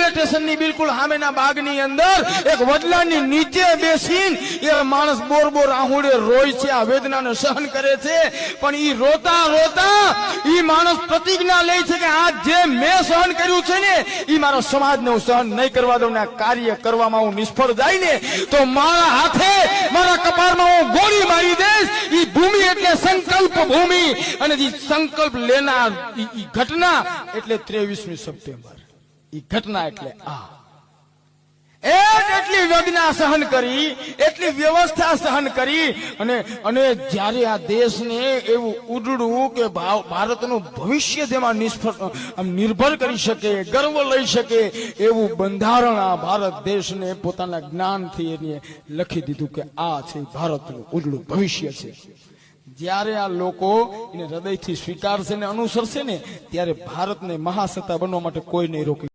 Railway સ્ટેશનની બિલકુલ સામેના બાગની અંદર એક વડલાની નીચે બેસીને એ માણસ બોર બોર આહુડે રોય છે, આ વેદનાને સહન કરે છે. પણ ઈ રોતા રોતા ઈ માણસ પ્રતિજ્ઞા લે છે કે આ જે મેં સહન કર્યું છે ને ઈ મારા સમાજને હું સહન નહીં કરવા દઉં ને આ કાર્ય કરવામાં હું નિષ્ફળ જાય ને તો મારા હાથે મારા કપાળમાં હું ગોળી મારી દઈશ. ઈ ભૂમિ એટલે સંકલ્પ ભૂમિ, અને ઈ સંકલ્પ લેનાર ઈ ઘટના એટલે 23મી સપ્ટેમ્બર. ઈ ઘટના એટલે આ એટલી વેદના સહન કરી, એટલી વ્યવસ્થા સહન કરી, અને જ્યારે આ દેશને એવું ઉડડું કે ભારતનું ભવિષ્ય જેમાં નિર્ભર કરી શકે, ગર્વ લઈ શકે એવું બંધારણ આ ભારત દેશને પોતાના જ્ઞાનથી એને લખી દીધું કે આ છે ભારતનું ઉજળું ભવિષ્ય છે. જ્યારે આ લોકો એને હૃદયથી સ્વીકારશે ને અનુસરશે ને ત્યારે ભારતને મહાસત્તા બનવા માટે કોઈ નહીં રોકી.